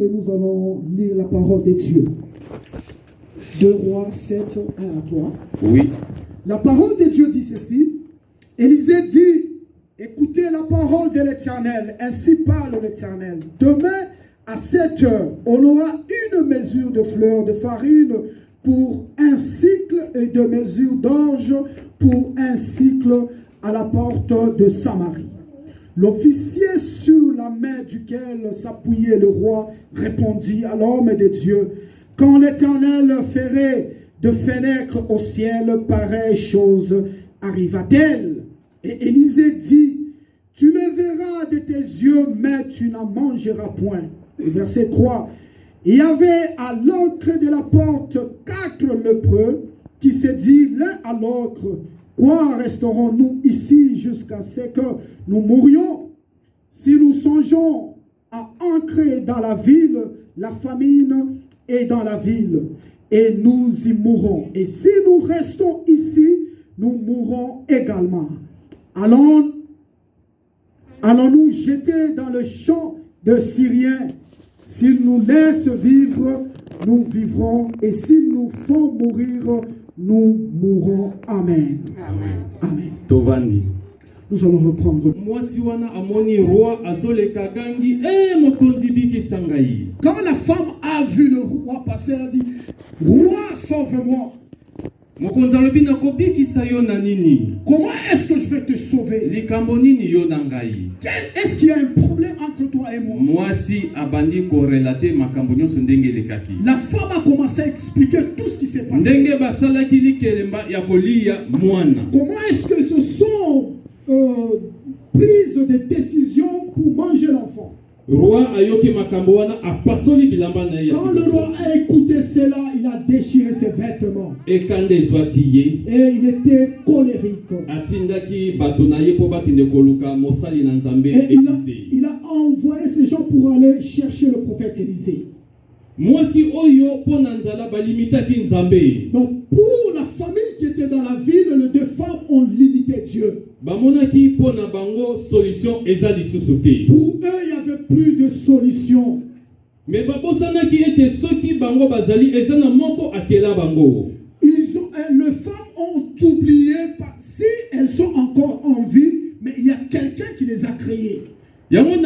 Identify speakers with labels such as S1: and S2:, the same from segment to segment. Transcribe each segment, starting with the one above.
S1: et nous allons lire la parole de Dieu. 2 Rois 7, 1 à 3.
S2: Oui.
S1: La parole de Dieu dit ceci. Élisée dit, écoutez la parole de l'Éternel, ainsi parle l'Éternel. Demain, à 7 heures, on aura une mesure de fleur de farine pour un cycle et 2 mesures d'orge pour un cycle à la porte de Samarie. L'officier sur la main duquel s'appuyait le roi répondit à l'homme de Dieu, quand l'Éternel ferait de fenêtres au ciel, pareille chose arriva-t-elle? Et Élisée dit, tu le verras de tes yeux, mais tu n'en mangeras point. Verset 3. Il y avait à l'entrée de la porte 4 lépreux qui se disent l'un à l'autre, quoi resterons-nous ici jusqu'à ce que nous mourions? Si nous songeons à entrer dans la ville, la famine est dans la ville, et nous y mourrons. Et si nous restons ici, nous mourrons également. Allons-nous jeter dans le champ de Syriens? S'ils nous laissent vivre, nous vivrons, et s'ils nous font mourir, nous mourrons. Amen.
S2: Amen.
S1: Amen.
S2: Tovandi.
S1: Nous allons reprendre. Quand la femme a vu le roi passer, elle a dit, roi, sauve-moi. Comment est-ce que je vais te sauver? Est-ce qu'il y a un problème entre toi et moi? La femme a commencé à expliquer tout ce qui s'est passé. Comment est-ce que ce sont prises des décisions pour manger l'enfant? Quand le roi a écouté cela, il a déchiré ses vêtements. Et il était colérique. Et il a envoyé ces gens pour aller chercher le prophète Élisée. Donc pour la famille qui était dans la ville, les 2 femmes ont limité Dieu. Pour eux, il n'y avait plus de solution. Les femmes ont oublié si elles sont encore en vie, mais il y a quelqu'un qui les a créées. J'aimerais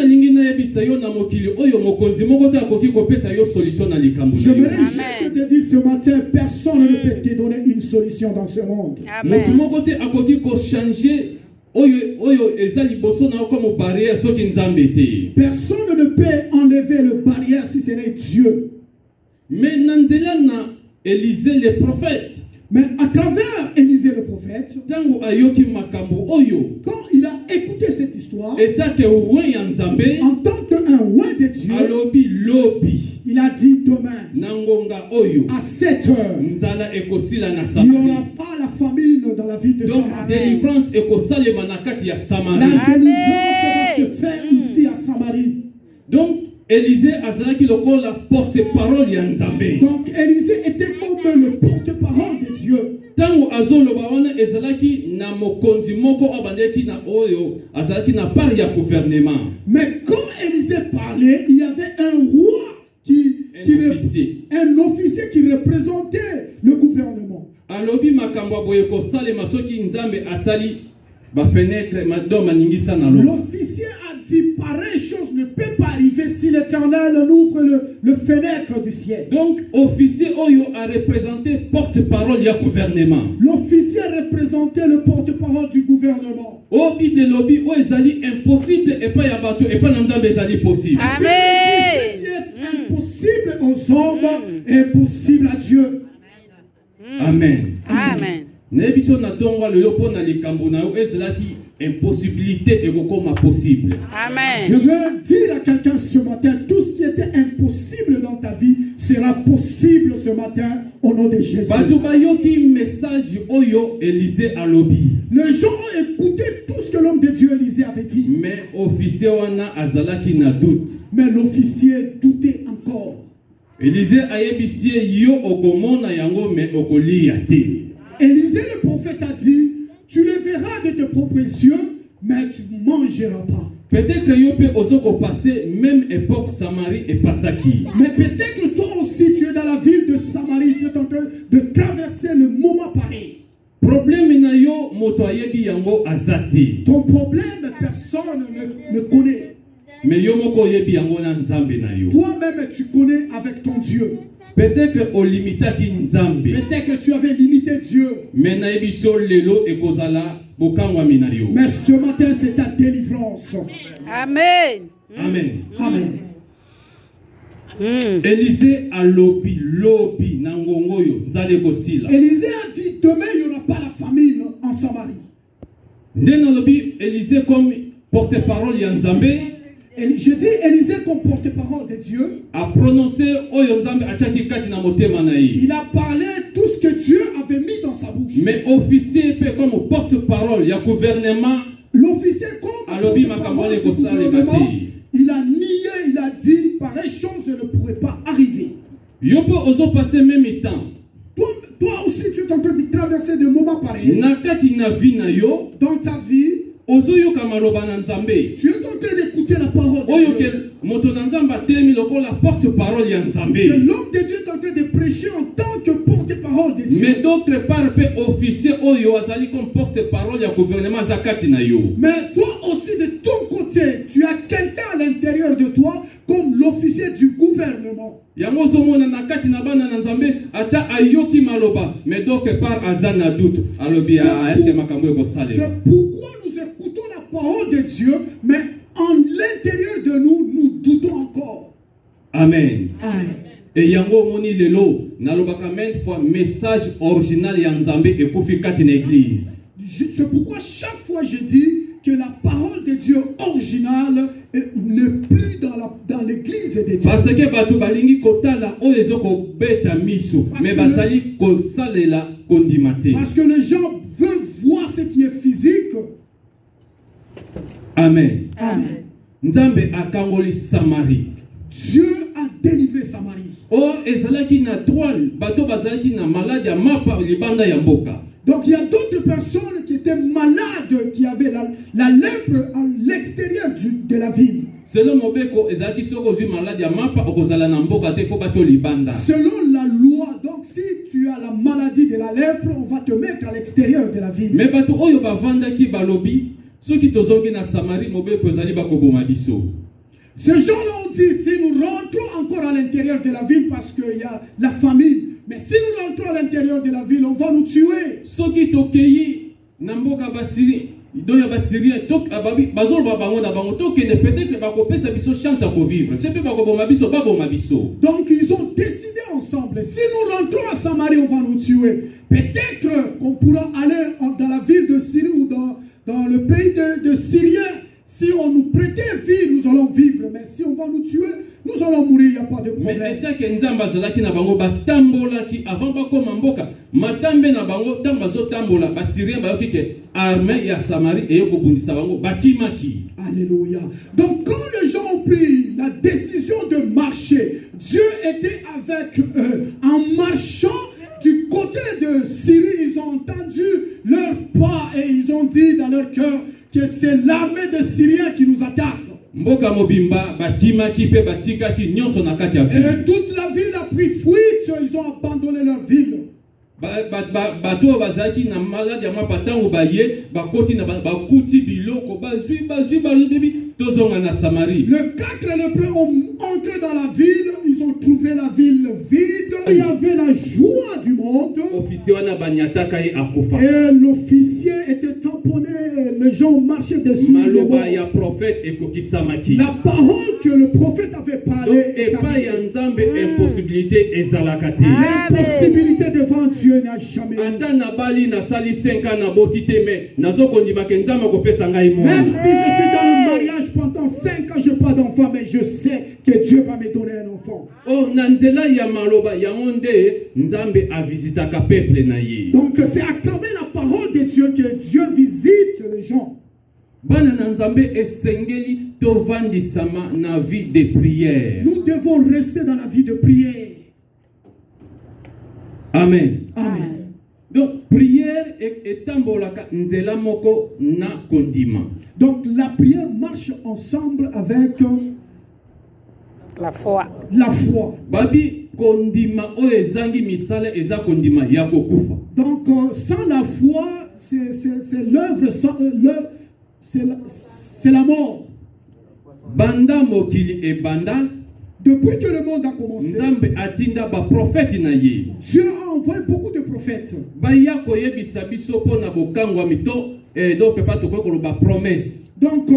S1: juste te dire ce matin, personne ne peut te donner une solution dans ce monde.
S3: Amen.
S1: Personne ne peut enlever le barrière si ce n'est Dieu.
S2: Mais Élisée le prophète.
S1: Mais à travers Élisée le prophète, quand il a écouté cette histoire, en tant qu'un roi de Dieu, il a dit demain, à 7 heures, il n'y aura pas la famine dans la ville de Samarie. La délivrance va se faire ici à Samarie.
S2: Donc, Élisée azalaki lokola la porte-parole ya Nzambe.
S1: Donc Élisée était comme le porte-parole de Dieu.
S2: Tango azoloba wana ezalaki na mokonzi moko abandeki na oyo azalaki na part ya gouvernement.
S1: Mais quand Élisée parlait, il y avait un roi un officier qui représentait le gouvernement.
S2: Alobi makambo boye ko sale masoki Nzambe asali ba fenêtre mado maningisa na lo.
S1: L'officier a dit pareille chose ne peut pas arriver si l'Éternel ouvre le fenêtre du ciel.
S2: Donc officier Oyo a représenté porte-parole du gouvernement.
S1: L'officier représentait le porte-parole du gouvernement.
S2: Au Bible lobby o ezali impossible et pas ya bato et pas Nzambe ezali possible.
S3: Amen.
S1: Ce qui est impossible aux hommes est possible à Dieu.
S2: Amen.
S3: Amen.
S2: Nebiso na tonga lelo pona likambo na yo ezalaki impossibilité et comme possible.
S3: Amen.
S1: Je veux dire à quelqu'un ce matin, tout ce qui était impossible dans ta vie sera possible ce matin au nom de Jésus.
S2: Message Oyo Élisée alobi.
S1: Les gens ont écouté tout ce que l'homme de Dieu Élisée avait dit.
S2: Mais officier wana azalaki na doute.
S1: Mais l'officier doutait encore.
S2: Élisée ayebisie yo okomona yango mais okolia te.
S1: Élisée le prophète a dit, tu le verras de tes propres yeux, mais tu ne mangeras pas.
S2: Peut-être que yo pe ozoko passer même époque Samarie et Pasaki.
S1: Mais peut-être toi aussi, tu es dans la ville de Samarie, tu es en train de traverser le moment pareil.
S2: Problème na yo moto ayebi yango azati.
S1: Ton problème, personne ne connaît.
S2: Mais yo moko yebi yango na nzambe na yo.
S1: Toi-même, tu connais avec ton Dieu.
S2: Peut-être que o limitaki nzambe.
S1: Peut-être que tu avais limité Dieu.
S2: Mais na yebi so lelo ekozala bokangwa mina yo.
S1: Mais ce matin, c'est ta délivrance.
S3: Amen.
S2: Amen.
S1: Amen.
S2: Élisée a lobi nangongo yo nzale kosila.
S1: Élisée a dit, demain, il n'y aura pas la famine en Samarie.
S2: Ndena lobi Élisée comme porte-parole ya nzambe.
S1: Je dis Élisée comme porte-parole de Dieu.
S2: A prononcé oyo nzambe achaki kati na motema na ye.
S1: Il a parlé tout ce que Dieu avait mis dans sa bouche.
S2: Mais officier peut comme porte-parole ya gouvernement.
S1: L'officier comme
S2: Alobi
S1: porte-parole
S2: makambole
S1: du
S2: kosala
S1: gouvernement,
S2: bati.
S1: il a nié, il a dit, pareille chose ne pourrait pas arriver.
S2: Yo pe ozo passer même temps.
S1: Toi aussi, tu es en train de traverser des moments pareils.
S2: Na kati na vie na yo.
S1: Dans ta vie,
S2: Ozo yo kamaloba na nzambe.
S1: tu es en train d'écouter la parole de
S2: Oyo
S1: Dieu.
S2: ke moto na nzamba telemi lokola porte-parole ya
S1: Que
S2: nzambe.
S1: l'homme de Dieu est en train de prêcher en tant que porte-parole de Dieu.
S2: Mais d'autre part pe officier oyo azali comme porte-parole ya gouvernement zakati na yo.
S1: Mais toi aussi, de ton côté, tu as quelqu'un à l'intérieur de toi comme l'officier du gouvernement.
S2: Yango zomona na kati na bana na nzambe ata ayoki maloba mais d'autre part azana doute alobi a est makambo
S1: C'est
S2: ekosalema.
S1: pourquoi nous écoutons la parole de Dieu, mais en l'intérieur de nous, nous doutons encore.
S2: Amen.
S1: Amen.
S2: Et yango moni lelo nalobaka maintes fois message original ya nzambe ekufi kati na église.
S1: C'est pourquoi chaque fois je dis que la parole de Dieu originale n'est plus dans l'église de Dieu.
S2: Parce que batu balingi kotala oyo ezoko beta miso mais basali kosalela kondimate.
S1: Parce que les gens veulent voir ce qui est physique.
S2: Amen.
S1: Amen.
S2: Nzambe akangoli Samarie.
S1: Dieu a délivré Samarie.
S2: Or ezalaki na toile bato bazalaki na malade ya mapa libanda ya mboka.
S1: Donc il y a d'autres personnes qui étaient malades, qui avaient la lèpre à l'extérieur de la ville.
S2: Selon Mobeko ezalaki soko zui malade ya mapa okozala na mboka te fo bato libanda.
S1: Selon la loi, donc si tu as la maladie de la lèpre, on va te mettre à l'extérieur de la ville.
S2: Mais bato oyo bavandaki balobi soki tozongi na Samarie Mobeko ezali bakoboma biso.
S1: Ces gens-là ont dit, si nous rentrons encore à l'intérieur de la ville parce qu'il y a la famine, mais si nous rentrons à l'intérieur de la ville, on va nous tuer.
S2: Soki tokei na mboka basiri idoya basirien tok ababi bazol babango na bango tokende peut-être bakopesa biso chance à vivre. C'est pe bakoboma biso baboma biso.
S1: Donc ils ont décidé ensemble, si nous rentrons à Samarie, on va nous tuer. Peut-être qu'on pourra aller dans la ville de Syrie ou dans le pays de Syriens. Si on nous prêtait vie, nous allons vivre. Mais si on va nous tuer, nous allons mourir, il n'y a pas de problème.
S2: Mais état que nzamba zalaki na bango batambolaki avant bakoma mboka matambe na bango tamba zo tambola basirien bayoki ke armée ya Samarie eyoko bundisa bango bakimaki.
S1: Alléluia. Donc quand les gens ont pris la décision de marcher, Dieu était avec eux. En marchant du côté de Syrie, ils ont entendu leur pas et ils ont dit dans leur cœur que c'est l'armée des Syriens qui nous attaque.
S2: Mboka mobimba bakimaki pe batikaki nyonso na kati ya ville.
S1: Et toute la ville a pris fuite, ils ont abandonné leur ville.
S2: Bato bazaki na malade ya mapatango baye bakoti na bakuti biloko bazui balobi tozonga na Samarie.
S1: Le 4 lépreux ont entré dans la ville, ils ont trouvé la ville vide. Il y avait la joie du monde.
S2: Officier wana banyataka ye akufa.
S1: Et l'officier était tamponné, les gens marchaient dessus.
S2: Maloba ya prophète ekokisamaki.
S1: La parole que le prophète avait parlé.
S2: Donc epa ya nzambe impossibilité ezalaka te.
S1: L'impossibilité devant Dieu n'a jamais.
S2: Ata na bali na sali 5 ans na botite me nazokondima ke nzambe kopesa ngai mo.
S1: Même si je suis dans le mariage pendant 5 ans, je n'ai pas d'enfant, mais je sais que Dieu va me donner un enfant.
S2: Oh nanzela ya maloba ya nde nzambe a visitaka peuple na ye.
S1: Donc c'est à travers la parole de Dieu que Dieu visite les gens.
S2: Bana na nzambe esengeli tovandisama na vie de prière.
S1: Nous devons rester dans la vie de prière.
S2: Amen.
S1: Amen.
S2: Donc prière etambolaka nzela moko na kondima.
S1: Donc la prière marche ensemble avec
S3: La foi.
S1: la foi.
S2: Babi kondima o ezangi misale eza kondima ya kokufa.
S1: Donc sans la foi, c'est l'œuvre, c'est la mort.
S2: Banda mokili e banda.
S1: Depuis que le monde a commencé,
S2: Nzambe atinda ba prophète na ye.
S1: Dieu a envoyé beaucoup de prophètes.
S2: Ba ya koyebisa biso pona bokangwa mito donc pepa to ko ba promesse.
S1: Donc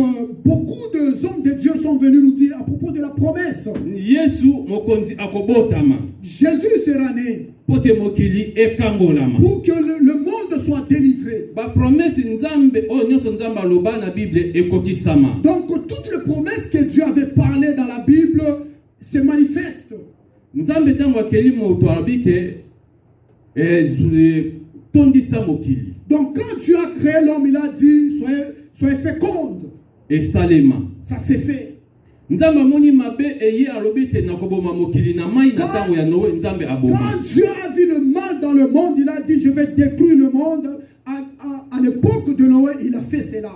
S1: beaucoup de hommes de Dieu sont venus nous dire à propos de la promesse.
S2: Yesu mokonzi akobotama.
S1: Jésus sera né
S2: Pote mokili e kangolama.
S1: pour que le monde soit délivré.
S2: Ba promesse Nzambe o nyonso Nzambe aloba na Bible ekokisama.
S1: Donc toutes les promesses que Dieu avait parlé dans la Bible se manifestent.
S2: Nzambe tango akeli moto abike tondisa mokili.
S1: Donc quand Dieu a créé l'homme, il a dit soyez fécondes.
S2: Et salema.
S1: Ça s'est fait.
S2: Nzambe moni mabe eye alobite na koboma mokili na mai na tango ya Noé Nzambe aboma.
S1: Quand Dieu a vu le mal dans le monde, il a dit je vais détruire le monde. À l'époque de Noé, il a fait cela.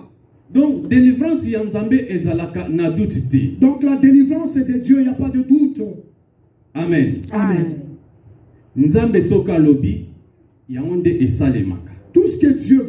S2: Donc délivrance ya Nzambe ezalaka na doute te.
S1: Donc la délivrance est de Dieu, il n'y a pas de doute.
S2: Amen.
S1: Amen.
S2: Nzambe soka lobi yango nde esalemaka.
S1: Tout ce que Dieu